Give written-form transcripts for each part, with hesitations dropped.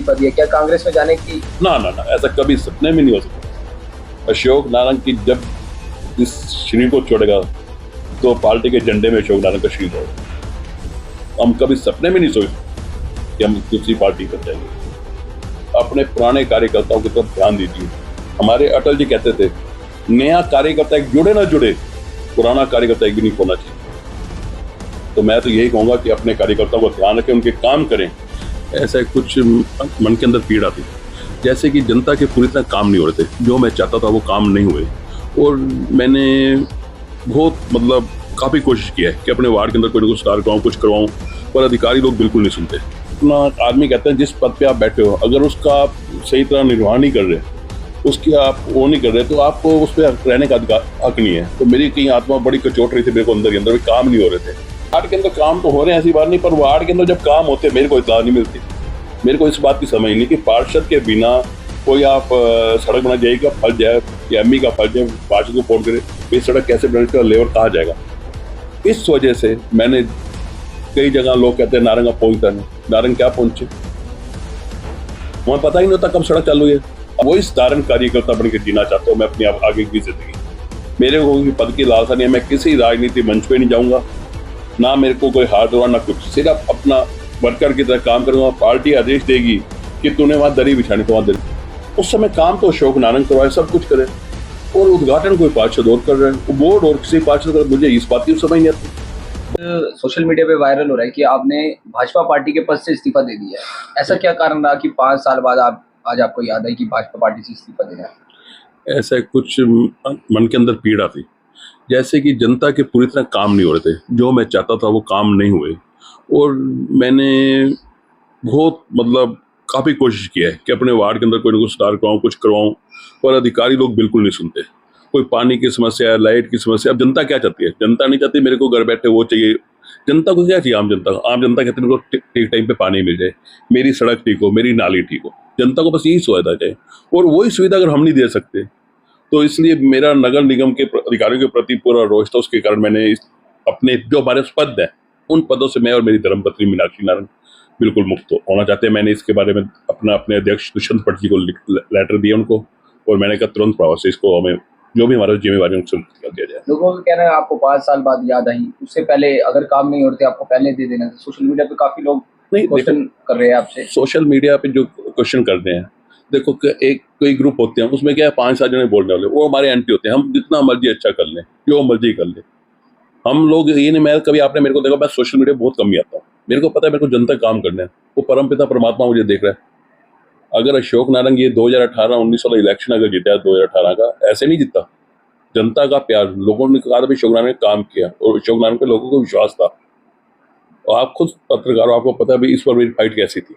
इस्तीफा दिया, क्या कांग्रेस में जाने की? ना ना ना, ऐसा कभी सपने में नहीं हो सकता। अशोक नारायण की जब इस शरीर को छोड़ेगा तो पार्टी के झंडे में अशोक नारायण का शरीर होगा। हम कभी सपने में नहीं सोच कि हम दूसरी पार्टी पर जाएंगे। अपने पुराने कार्यकर्ताओं की तरफ ध्यान दीजिए। हमारे अटल जी कहते थे, नया कार्यकर्ता एक जुड़े ना जुड़े, पुराना कार्यकर्ता एक भी नहीं खोना चाहिए। तो मैं तो यही कहूंगा कि अपने कार्यकर्ताओं को ध्यान रखें, उनके काम करें। ऐसा कुछ मन के अंदर पीड़ा थी, जैसे कि जनता के पूरी तरह काम नहीं हो रहे थे, जो मैं चाहता था वो काम नहीं हुए। और मैंने बहुत काफ़ी कोशिश की है कि अपने वार्ड के अंदर कोई ना कुछ सुधार करवाऊँ, कुछ करवाऊँ, पर अधिकारी लोग बिल्कुल नहीं सुनते। अपना आदमी कहते हैं जिस पद पे आप बैठे हो, अगर उसका आप सही तरह निर्वहन नहीं कर रहे, उसकी आप वो नहीं कर रहे, तो आपको उस पर रहने का हक नहीं है। तो मेरी कहीं आत्मा बड़ी कचोट रही थी मेरे को अंदर ही अंदर, काम नहीं हो रहे थे। वार्ड के अंदर काम तो हो रहे हैं, ऐसी बात नहीं, पर वार्ड के अंदर जब काम होते मेरे को इत्तला नहीं मिलती। मेरे को इस बात की समझ नहीं कि पार्षद के बिना कोई आप सड़क बना जाएगा फर्ज है, या एमई का फर्ज है पार्षद को फोन करे, ये सड़क कैसे बने का लेवर कहा जाएगा। इस वजह से मैंने कई जगह, लोग कहते हैं नारंगा पहुंचता नहीं, नारंग क्या पहुंचे, वहां पता ही नहीं होता कब सड़क चालू है। वो इस नारंग कार्यकर्ता बन के जीना चाहता हूँ मैं अपनी आगे की जिंदगी। मेरे को कोई पद की लालसा नहीं है, मैं किसी राजनीति मंच पे नहीं जाऊंगा, ना मेरे को कोई हाथ जोड़ा ना कुछ, सिर्फ अपना वर्कर की तरह काम करूंगा। पार्टी आदेश देगी कि तूने वहां दरी बिछानी तो वहां दरी, उस समय काम तो अशोक नारायण करवाए, सब कुछ करे, और उद्घाटन कोई पार्षद और कर रहे हैं, बोर्ड और किसी पार्षद कर। मुझे इस बात की समझ नहीं आती। सोशल मीडिया पे वायरल हो रहा है कि आपने भाजपा पार्टी के पद से इस्तीफा दे दिया है। ऐसा क्या कारण रहा कि 5 साल बाद आप आज आपको याद है कि भाजपा पार्टी से इस्तीफा देना है? ऐसा कुछ मन के अंदर पीड़ा थी, जैसे कि जनता के पूरी तरह काम नहीं हो रहे थे, जो मैं चाहता था वो काम नहीं हुए। और मैंने बहुत काफ़ी कोशिश की है कि अपने वार्ड के अंदर कोई ना कुछ सुधार करवाऊँ, कुछ करवाऊँ, पर अधिकारी लोग बिल्कुल नहीं सुनते। कोई पानी की समस्या है, लाइट की समस्या, अब जनता क्या चाहती है? जनता नहीं चाहती मेरे को घर बैठे वो चाहिए। जनता को क्या चाहिए? आम जनता कहती है मेरे को ठीक टाइम पे पानी मिल जाए, मेरी सड़क ठीक हो, मेरी नाली ठीक हो। जनता को बस यही सुविधा चाहिए, और वही सुविधा अगर हम नहीं दे सकते, तो इसलिए मेरा नगर निगम के अधिकारियों के प्रति पूरा रोष था। उसके कारण मैंने अपने जो हमारे पद है, उन पदों से मैं और मेरी धर्मपत्नी मीनाक्षी नारायण बिल्कुल मुक्त होना चाहते हैं। मैंने इसके बारे में अपने अध्यक्ष दुष्यंत भट्ट जी को लेटर दिया उनको, और मैंने कहा तुरंत प्रभाव से इसको हमें जो भी हमारा जिम्मेवारी है उनसे मुक्त कर दिया जाए। लोगों का कहना है आपको 5 साल बाद याद आई, उससे पहले अगर काम नहीं होते आपको पहले दे देना था। सोशल मीडिया पे काफी लोग नहीं, क्वेश्चन कर रहे हैं आपसे। सोशल मीडिया पे जो क्वेश्चन करते हैं, देखो एक कोई ग्रुप होते हैं, उसमें क्या है 5-7 जने बोलने वाले, वो हमारे एंटी होते हैं। हम जितना मर्जी अच्छा कर लें, जो मर्जी कर लें, हम लोग ये नहीं, मैं कभी आपने मेरे को देखा, मैं सोशल मीडिया बहुत कम ही आता हूँ। मेरे को पता है मेरे को जनता काम करना है, वो परमपिता परमात्मा मुझे देख रहा है। अगर अशोक नारायण ये 2018-19 वाला इलेक्शन अगर जीता है, 2018 का, ऐसे नहीं जीता। जनता का प्यार, लोगों ने कहा था अशोक नारायण ने काम किया, और अशोक नारायण पे लोगों को विश्वास था। और आप खुद पत्रकार हो, आपको पता है भाई इस पर मेरी फाइट कैसी थी।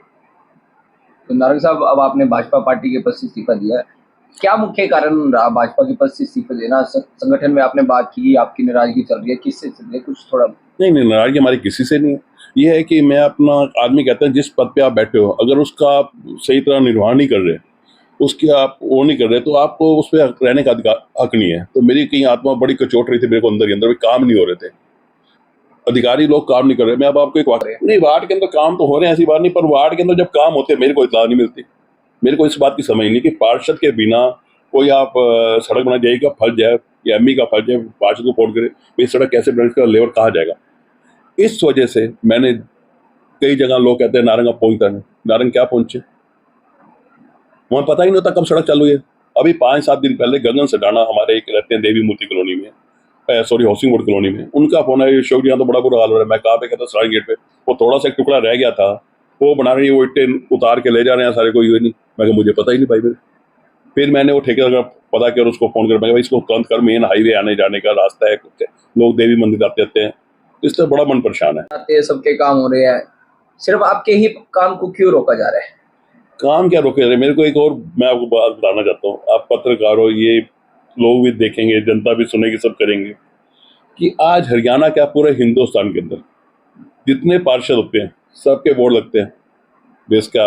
तो नारंग साहब, अब आपने भाजपा पार्टी के पद से इस्तीफा दिया है, क्या मुख्य कारण रहा भाजपा के पद से इस्तीफा देना? संगठन में आपने बात की, आपकी नाराजगी चल रही है, किससे चल रही है, कुछ थोड़ा? नहीं नहीं, नाराजगी हमारी किसी से नहीं है। ये है कि मैं अपना आदमी कहते हैं जिस पद पे आप बैठे हो, अगर उसका आप सही तरह निर्वहन नहीं कर रहे, उसकी आप वो नहीं कर रहे, तो आपको उस पर रहने का हक नहीं है। तो मेरी कहीं आत्मा बड़ी कचोट रही थी मेरे को अंदर ही अंदर, काम नहीं हो रहे थे, अधिकारी लोग काम नहीं कर रहे। मैं अब आपको एक वाकई नहीं, वार्ड के अंदर काम तो हो रहे हैं, ऐसी बात नहीं, पर वार्ड के अंदर जब काम होते मेरे को इत्तला नहीं मिलती। मेरे को इस बात की समझ नहीं कि पार्षद के बिना कोई आप सड़क बना जाएगा फर्ज है, या एमई का फर्ज है पार्षद को फोन करे, ये सड़क कैसे बने का लेवर कहा जाएगा। इस वजह से मैंने कई जगह, लोग कहते हैं नारंगा पहुंचता नहीं, नारंग क्या पहुंचे, वहां पता ही नहीं होता कब सड़क चालू है। अभी 5-7 दिन पहले गगन सडाना हमारे एक रहते हैं देवी मूर्ति कॉलोनी में, सॉरी हाउसिंग बोर्ड कॉलोनी में, उनका फोन है अशोक जी यहाँ तो बड़ा बुरा हाल हो रहा है। मैं कहा पे कहता सारे गेट पे, वो थोड़ा सा एक टुकड़ा रह गया था, वो बना रही है, वो इट्टे उतार के ले जा रहे हैं सारे, कोई हुए नहीं। मैं कहा मुझे पता ही नहीं भाई। फिर मैंने वो ठेकेदार का पता किया और उसको फोन कर, मैं इसको तुरंत कर, मेन हाईवे आने जाने का रास्ता है, लोग देवी मंदिर आते रहते हैं, इससे बड़ा मन परेशान है। आते हैं, सबके काम हो रहे हैं, सिर्फ आपके ही काम को क्यों रोका जा रहा है? काम क्या रोके रहे? मेरे को एक और मैं आपको बात बताना चाहता हूँ, आप पत्रकार हो, ये लोग भी देखेंगे, जनता भी सुनेगी, सब करेंगे, कि आज हरियाणा क्या पूरे हिंदुस्तान के अंदर जितने पार्षद होते हैं सबके बोर्ड लगते हैं, देश का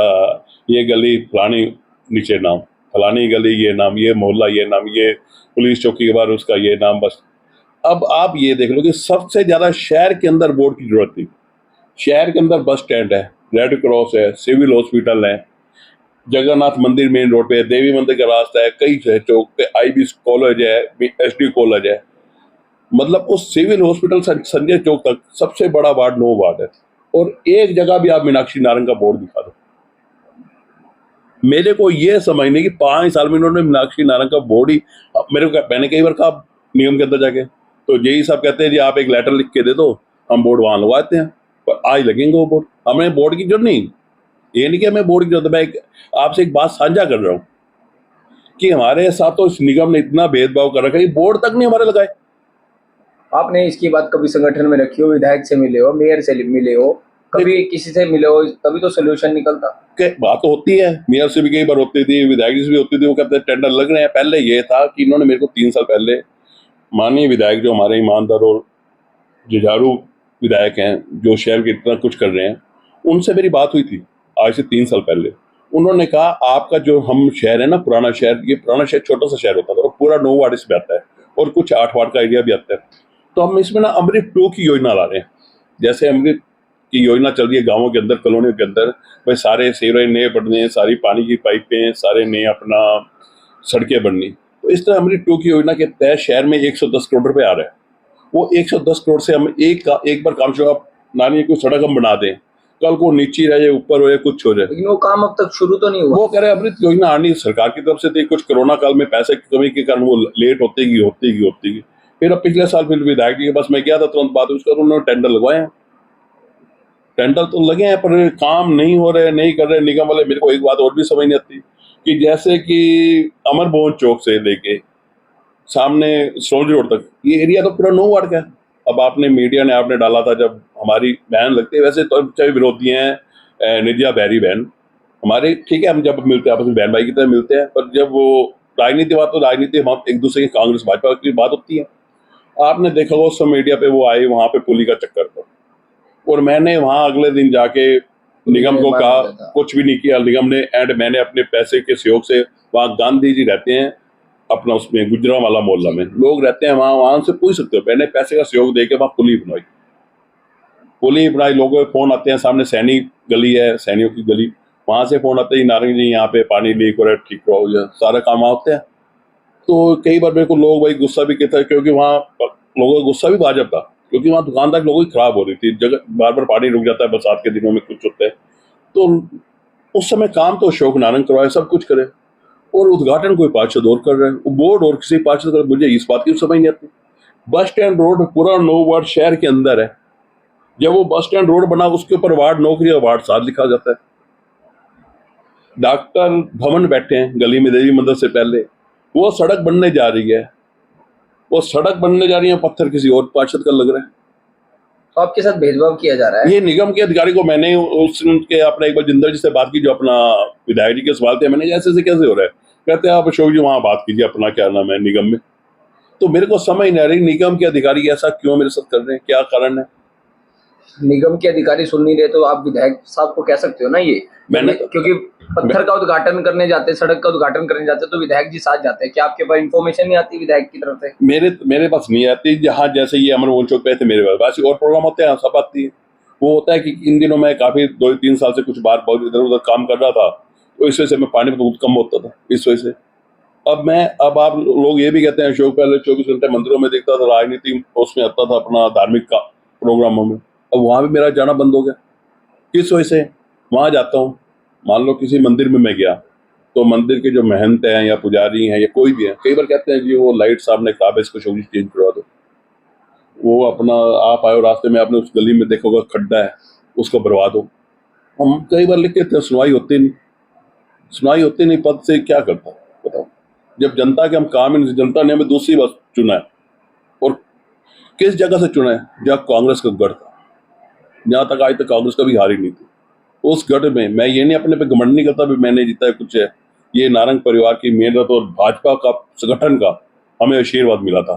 ये गली फलानी नीचे नाम, फलानी गली ये नाम, ये मोहल्ला ये नाम, ये पुलिस चौकी के बाहर उसका ये नाम, बस। अब आप ये देख लो कि सबसे ज्यादा शहर के अंदर बोर्ड की जरूरत थी। शहर के अंदर बस स्टैंड है, रेड क्रॉस है, सिविल हॉस्पिटल है, जगन्नाथ मंदिर मेन रोड पे है, देवी मंदिर का रास्ता है, कई चौक पे IB कॉलेज है, SD कॉलेज है। मतलब उस सिविल हॉस्पिटल से संजय चौक तक सबसे बड़ा वार्ड 9 वार्ड है। और एक जगह भी आप मीनाक्षी नारंग का बोर्ड दिखा दो, मेरे को ये समझ नहीं कि 5 साल में इन्होंने मीनाक्षी नारंग का बोर्ड ही, मैंने कई बार कहा निगम के अंदर जाके, तो यही सब कहते हैं जी आप एक लेटर लिख के दे दो, हम बोर्ड वहां लगवाते हैं, पर आज लगेंगे वो बोर्ड। हमें बोर्ड की जरूरत नहीं, ये नहीं कि हमें बोर्ड की जरूरत है। मैं आपसे एक बात साझा कर रहा हूँ कि हमारे साथ तो इस निगम ने इतना भेदभाव कर रखा है, बोर्ड तक नहीं हमारे लगाए। आपने इसकी बात कभी संगठन में रखी हो, विधायक से मिले हो, मेयर से मिले हो, कभी किसी से मिले हो, तभी तो सोल्यूशन निकलता। के बात तो होती है, मेयर से भी कई बार होती थी, विधायक से भी होती थी, वो कहते हैं टेंडर लग रहे हैं। पहले ये था कि इन्होंने मेरे को 3 साल पहले, माननीय विधायक जो हमारे ईमानदार और जुझारू विधायक हैं, जो शहर के इतना कुछ कर रहे हैं, उनसे मेरी बात हुई थी आज से 3 साल पहले। उन्होंने कहा आपका जो हम शहर है ना, पुराना शहर, ये पुराना शहर छोटा सा शहर होता था और पूरा 9 वार्ड इसमें आता है और कुछ 8 वार्ड का एरिया भी आता है। तो हम इसमें ना अमृत 2 की योजना ला रहे हैं। जैसे अमृत की योजना चल रही है गाँवों के अंदर, कॉलोनियों के अंदर, भाई सारे सेवरेज नए बनने हैं, सारी पानी की पाइपें, सारे नए अपना सड़कें बननी। तो इस तरह अमृत 2 की योजना के तहत शहर में 110 करोड़ रुपए आ रहे हैं। वो 110 करोड़ से हम एक बार काम शुरू, आप नानी कोई सड़क हम बना दें, कल को नीचे रह जाए, ऊपर हो जाए, कुछ हो जाए। लेकिन वो काम अब तक शुरू तो नहीं हुआ। वो कह रहे अमृत योजना आनी सरकार की तरफ से थी, कुछ कोरोना काल में पैसे की कमी के कारण वो लेट होती गई। फिर अब पिछले साल फिर विधायक जी के पास मैं गया था, तुरंत बात उसका, उन्होंने टेंडर लगवाए हैं। टेंडर तो लगे हैं पर काम नहीं हो रहे, नहीं कर रहे निगम वाले। मेरे को एक बात और भी समझ नहीं आती कि जैसे कि अमर भवन चौक से लेके सामने सोलज रोड तक ये एरिया तो पूरा 9 वार्ड का है। अब आपने मीडिया ने आपने डाला था जब हमारी बहन लगती है, वैसे तो चाहे विरोधी हैं नित्या बैरी बहन हमारे, ठीक है, हम जब मिलते हैं आपस में बहन भाई की तरह मिलते हैं, पर जब वो राजनीति बात, तो राजनीति हम एक दूसरे की कांग्रेस भाजपा की बात होती है। आपने देखा वो सब मीडिया पे वो आए वहां पे पुली का चक्कर था, और मैंने वहां अगले दिन जाके निगम को कहा कुछ भी नहीं किया निगम ने। एंड मैंने अपने पैसे के सहयोग से, वहाँ गांधी जी रहते हैं अपना उसमें गुजरांवाला मोहल्ला में, लोग रहते हैं वहां से पूछ सकते हो, मैंने पैसे का सहयोग देके वहां पुली बनाई। लोगों के फोन आते हैं, सामने सैनी गली है, सैनियों की गली, वहां से फोन आते हैं नारंग जी यहाँ पे पानी लीक हो रहा है, ठीक करो, सारा काम होते हैं। तो कई बार मेरे को लोग भाई गुस्सा भी कहते हैं, क्योंकि वहाँ लोगों का गुस्सा भी वाजब था, क्योंकि वहाँ दुकानदार लोगों की खराब हो रही थी, जगह बार बार पानी रुक जाता है, बरसात के दिनों में कुछ होता है। तो उस समय काम तो अशोक नारंग करवाए, सब कुछ करे, और उद्घाटन कोई पार्षद और कर रहे हैं, बोर्ड और किसी पार्षद कर। मुझे इस बात की समझ नहीं आती। बस स्टैंड रोड पूरा 9 वार्ड शहर के अंदर है, जब वो बस स्टैंड रोड बना उसके ऊपर वार्ड नौकरी और वार्ड 7 लिखा जाता है। डॉक्टर भवन बैठे हैं गली में देवी मंदिर से पहले, वो सड़क बनने जा रही है, वो सड़क बनने जा रही है, पत्थर किसी और पार्षद का लग रहा है। तो आपके साथ भेदभाव किया जा रहा है। ये निगम के अधिकारी को मैंने उनके अपने एक बार जिंदल जी से बात की, जो अपना विधायक जी के सवाल थे, मैंने ऐसे कैसे हो रहा है, कहते हैं आप अशोक जी वहां बात कीजिए अपना क्या नाम है निगम में। तो मेरे को समझ नहीं आ रही निगम के अधिकारी ऐसा क्यों मेरे साथ कर रहे हैं, क्या कारण है। निगम के अधिकारी सुन नहीं रहे तो आप विधायक साहब को कह सकते हो ना ये, क्योंकि पत्थर का उद्घाटन करने जाते, सड़क का उद्घाटन करने जाते तो विधायक जी साथ जाते हैं। क्या आपके पास इन्फॉर्मेशन नहीं आती विधायक की तरफ से? मेरे पास नहीं आती। जहाँ जैसे ये अमर मोहन चौक पे थे मेरे पास और प्रोग्राम होते हैं, सब आती है। वो होता है कि इन दिनों मैं काफी 2-3 साल से कुछ बार बहुत इधर उधर काम कर रहा था, तो इस वजह से मैं पानी में बहुत कम होता था, इस वजह से। अब आप लोग ये भी कहते हैं अशोक पहले 24 घंटे मंदिरों में देखता था, राजनीति उसमें आता था अपना धार्मिक का प्रोग्रामों में, अब वहां भी मेरा जाना बंद हो गया। किस वजह से? वहां जाता हूँ, मान लो किसी मंदिर में मैं गया, तो मंदिर के जो महंत हैं या पुजारी हैं या कोई भी है, कई बार कहते हैं कि वो लाइट सामने खराब है, इसको चेंज करवा दो। वो अपना आप आए रास्ते में आपने उस गली में देखोगा खड्डा है, उसको भरवा दो। हम कई बार लिख के थे, सुनवाई होती नहीं। पद से क्या करता बताओ, जब जनता के हम काम ही, जनता ने हमें दूसरी बार चुना है, और किस जगह से चुना है? जहाँ कांग्रेस का गढ़ था, जहां तक आज तक कांग्रेस कभी हारी नहीं थी, उस गढ़ में। मैं ये नहीं अपने पे घमंड नहीं करता भी मैंने जीता है कुछ है, ये नारंग परिवार की मेहनत और भाजपा का संगठन का हमें आशीर्वाद मिला था,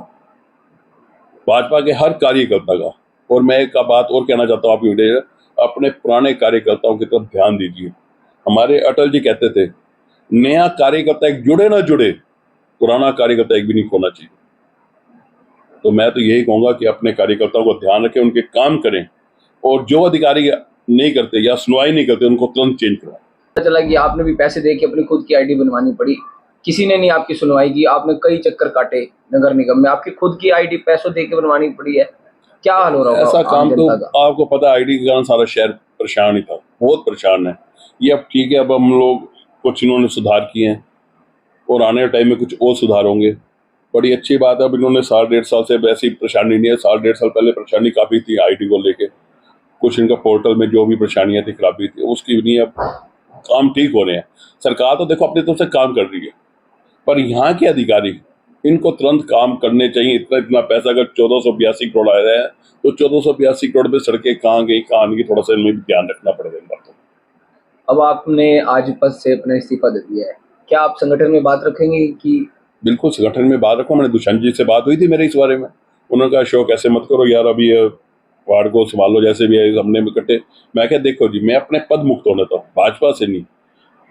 भाजपा के हर कार्यकर्ता का। और मैं एक बात और कहना चाहता हूँ, आप अपने पुराने कार्यकर्ताओं की तरफ ध्यान दीजिए। हमारे अटल जी कहते थे, नया कार्यकर्ता एक जुड़े ना जुड़े, पुराना कार्यकर्ता एक भी नहीं खोना चाहिए। तो मैं तो यही कहूंगा कि अपने कार्यकर्ताओं को ध्यान रखें, उनके काम करें, और जो अधिकारी नहीं करते या सुनवाई नहीं करते उनको तुरंत चेंज कराएं। पता चला कि आपने भी पैसे दे के अपनी खुद की आईडी बनवानी पड़ी, किसी ने नहीं आपकी सुनवाई की, आपने कई चक्कर काटे नगर निगम में, आपकी खुद की आईडी पैसों दे के बनवानी पड़ी है। क्या हाल हो रहा ऐसा होगा आम काम तो जनता का? आपको पता, आईडी के कारण सारा शहर परेशान ही था, बहुत परेशान है। ये अब ठीक है, अब हम लोग कुछ इन्होंने सुधार किए हैं और आने वाले टाइम में कुछ और सुधार होंगे। बड़ी अच्छी बात है, अब इन्होंने 1.5 साल से वैसी परेशानी नहीं है। 1.5 साल पहले परेशानी काफ़ी थी आईडी को लेके, कुछ इनका पोर्टल में जो भी परेशानियां थी, खराबी थी, उसकी भी नहीं। अब काम ठीक हो रहे हैं। सरकार तो देखो अपनी तरफ से काम कर रही है, पर यहाँ के अधिकारी, इनको तुरंत काम करने चाहिए। इतना इतना पैसा अगर 1482 करोड़ आया है, तो 1482 करोड़ में सड़कें कहाँ गई कहाँ नहीं, थोड़ा सा इनमें भी ध्यान रखना पड़ेगा इन बातों। अब आपने आज पद से अपना इस्तीफा दे दिया है, क्या आप संगठन में बात रखेंगे कि? बिल्कुल संगठन में बात रखो। मैंने दुष्यंत जी से बात हुई थी मेरे इस बारे में, उन्होंने कहा अशोक ऐसे मत करो यार, अभी वार्ड को संभालो, जैसे भी है हमने इकट्ठे। मैं क्या, देखो जी, मैं अपने पद मुक्त होने था, भाजपा से नहीं।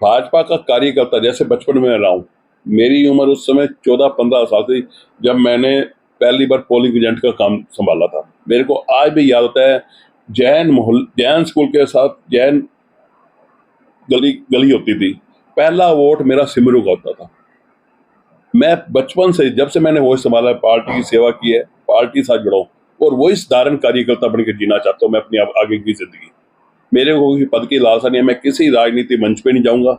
भाजपा का कार्यकर्ता जैसे बचपन में रहा हूँ। मेरी उम्र उस समय 14-15 साल थी जब मैंने पहली बार पोलिंग एजेंट का काम संभाला था। मेरे को आज भी याद होता है, जैन स्कूल के साथ जैन गली गली होती थी, पहला वोट मेरा सिमरू का होता था। मैं बचपन से, जब से मैंने वोट संभाला है, पार्टी की सेवा की है, पार्टी के साथ जुड़ा हूं और वही साधारण कार्यकर्ता बन के जीना चाहता हूं मैं अपनी आगे की जिंदगी। मेरे को कोई पद की लालसा नहीं है, मैं किसी राजनीति मंच पे नहीं जाऊंगा,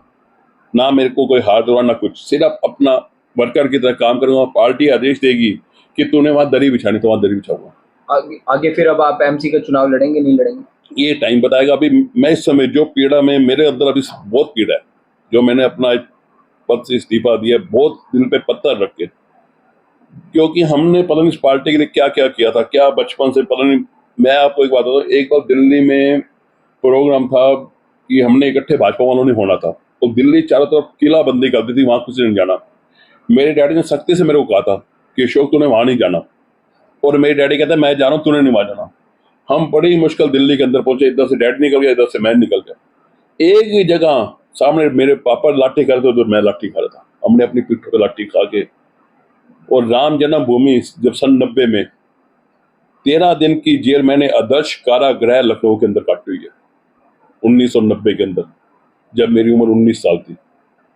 ना मेरे को कोई हार दौड़ा, ना कुछ। सिर्फ अपना वर्कर की तरह काम करूंगा। पार्टी आदेश देगी कि तूने वहां दरी बिछानी तो वहां दरी बिछाऊंगा। आगे फिर अब आप एमसी का चुनाव लड़ेंगे नहीं लड़ेंगे? ये टाइम बताएगा। अभी मैं इस समय जो पीड़ा में मेरे अंदर, अभी बहुत पीड़ा है, जो मैंने अपना पद से इस्तीफा दिया, बहुत दिल पे पत्थर रख के, क्योंकि हमने पता नहीं इस पार्टी के लिए क्या क्या किया था, क्या बचपन से पता नहीं। मैं आपको एक बात बताऊं, एक बार दिल्ली में प्रोग्राम था कि हमने इकट्ठे भाजपा वालों ने होना था, तो दिल्ली चारों तरफ किला बंदी कर दी थी, वहां किसी ने नहीं जाना। मेरे डैडी ने सख्ती से मेरे को कहा था कि अशोक तूने वहां नहीं जाना, और मेरे डैडी कहते मैं जा रहा हूँ, तूने नहीं वहां जाना। हम बड़ी मुश्किल दिल्ली के अंदर पहुंचे, इधर से डैड निकल गया, इधर से मैं निकल गया। एक ही जगह सामने मेरे पापा लाठी खा रहे थे, उधर मैं लाठी खा रहा था। हमने अपनी पीठ पर लाठी खा के, और राम जन्मभूमि जब सन 90 में 13 दिन की जेल मैंने आदर्श कारागृह लखनऊ के अंदर काटी हुई है, 1990 के अंदर, जब मेरी उम्र 19 साल थी।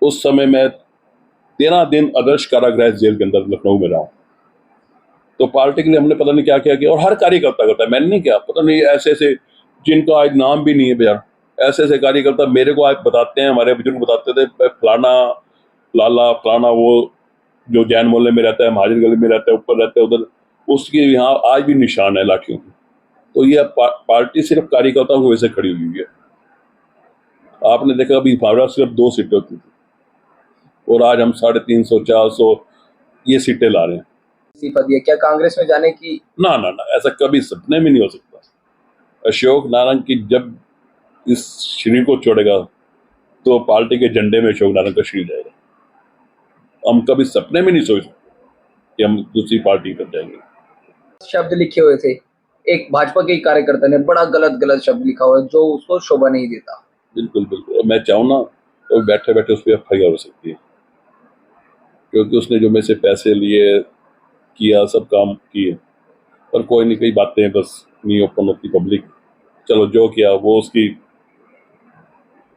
उस समय मैं 13 दिन आदर्श कारागृह जेल के अंदर लखनऊ में रहा हूं। तो पार्टी के लिए हमने पता नहीं क्या क्या किया, और हर कार्यकर्ता करता है, मैंने नहीं किया। पता नहीं ऐसे ऐसे जिनका आज नाम भी नहीं है बेचारा, ऐसे ऐसे कार्यकर्ता मेरे को आज बताते हैं, हमारे बुजुर्ग बताते थे, फलाना लाला फलाना वो जो जैन मोहल्ले में रहता है, महाजन गली में रहता है, ऊपर रहता है उधर, उसके यहाँ आज भी निशान है लाठियों की। तो ये पार्टी सिर्फ कार्यकर्ताओं की वजह से खड़ी हुई है। आपने देखा अभी भावरा सिर्फ 2 सीटें होती थी, और आज हम 350, 400 ये सीटें ला रहे हैं। इस्तीफा दिया, क्या कांग्रेस में जाने की? ना ना ना, ऐसा कभी सपने में नहीं हो सकता। अशोक नारायण की जब इस शरीर को छोड़ेगा, तो पार्टी के झंडे में अशोक नारायण का शरीर जाएगा। हम कभी सपने में नहीं सोच सकते कि हम दूसरी पार्टी कर जाएंगे। शब्द लिखे हुए थे, एक भाजपा के कार्यकर्ता ने बड़ा गलत गलत शब्द लिखा हुआ है जो उसको शोभा नहीं देता। बिल्कुल बिल्कुल, मैं चाहूँ ना तो बैठे बैठे उस पर FIR हो सकती है, क्योंकि उसने जो मेरे से पैसे लिए, किया, सब काम किए, पर कोई नहीं, कई बातें बस नहीं ओपन होती पब्लिक। चलो जो किया वो उसकी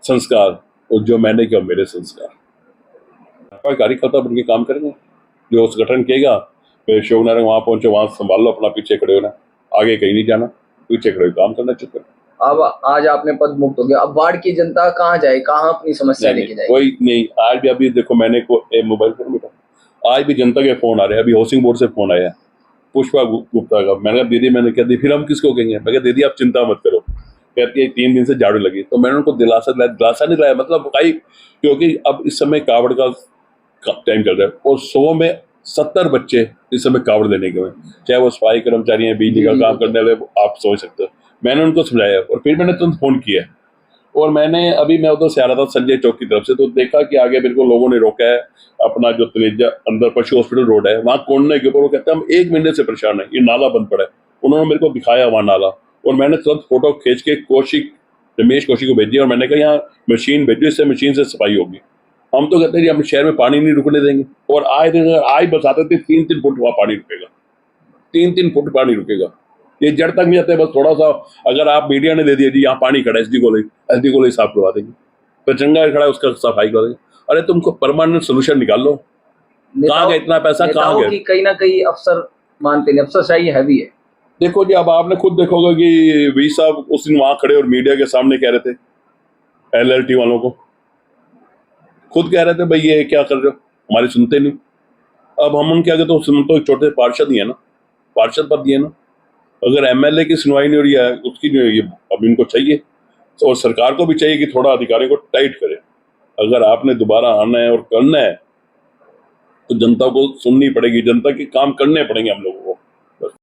संस्कार, और जो मैंने किया मेरे संस्कार। कार्यकर्ता बन के काम करेंगे, जो संगठन कहेगा, फिर अशोक नारायण वहां पहुंचे, वहां संभाल लो अपना, पीछे खड़े होना, आगे कहीं नहीं जाना, पीछे खड़े काम करना चुप। अब आज आपने पद मुक्त हो गया, अब वार्ड की जनता कहाँ जाए, कहाँ अपनी समस्या लेके जाए? कोई नहीं। आज भी अभी देखो, मैंने मोबाइल पर बेटा, आज भी जनता के फोन आ रहे हैं। अभी हाउसिंग बोर्ड से फोन आया है पुष्पा गुप्ता का। मैंने कहा दीदी, मैंने कहा दी फिर हम किसको कहेंगे? मैं कहा दीदी आप चिंता मत करो, कहती है 3 दिन से झाड़ू लगी। तो मैंने उनको दिलासा नहीं लाया, मतलब भाई, क्योंकि अब इस समय कावड़ का टाइम चल रहा है, और 100 में 70 बच्चे इस समय कावड़ लेने के हुए, चाहे वो सफाई कर्मचारी हैं, बिजली का काम करने वाले, आप सोच सकते हो। मैंने उनको समझाया, और फिर मैंने तुरंत फोन किया, और मैंने अभी मैं उधर से आ रहा था संजय चौक की तरफ से, तो देखा कि आगे मेरे को लोगों ने रोका है, अपना जो तनेजा अंदर पशु हॉस्पिटल रोड है वहां कोने के ऊपर। वो कहते हैं हम 1 महीने से परेशान है, ये नाला बंद पड़ा है। उन्होंने मेरे को दिखाया वहां नाला, और मैंने तुरंत फोटो खींच के रमेश कौशिक को भेजी, और मैंने कहा यहाँ मशीन भेजो, इससे मशीन से सफाई होगी। हम तो कहते हैं हम शहर में पानी नहीं रुकने देंगे, और आज बरसाते थे 3-3 फुट वहां पानी रुकेगा, 3-3 फुट पानी रुकेगा। ये जड़ तक नहीं आते, बस थोड़ा सा अगर आप मीडिया ने दे दिया जी यहाँ पानी खड़ा है, SD को ले साफ करवा देंगे। चंगा खड़ा है उसका सफाई करो। अरे तुमको परमानेंट सोल्यूशन निकाल लो। कहाँ गया इतना पैसा, कहाँ नेताओं गया? की कहीं ना कहीं अफसर मानते नहीं, अफसरशाही हैवी है। देखो जी, अब आपने खुद देखोगे कि वी साहब उस दिन वहां खड़े और मीडिया के सामने कह रहे थे LLT वालों को, खुद कह रहे थे भाई ये क्या कर रहे हो, हमारी सुनते नहीं। अब हम उनके आगे तो एक छोटे पार्षद ही है ना, पार्षद पद दिए ना। अगर MLA की सुनवाई नहीं हो रही है, उसकी नहीं हो रही है, अब इनको चाहिए और सरकार को भी चाहिए कि थोड़ा अधिकारियों को टाइट करे। अगर आपने दोबारा आना है और करना है तो जनता को सुननी पड़ेगी, जनता के काम करने पड़ेंगे हम लोगों को।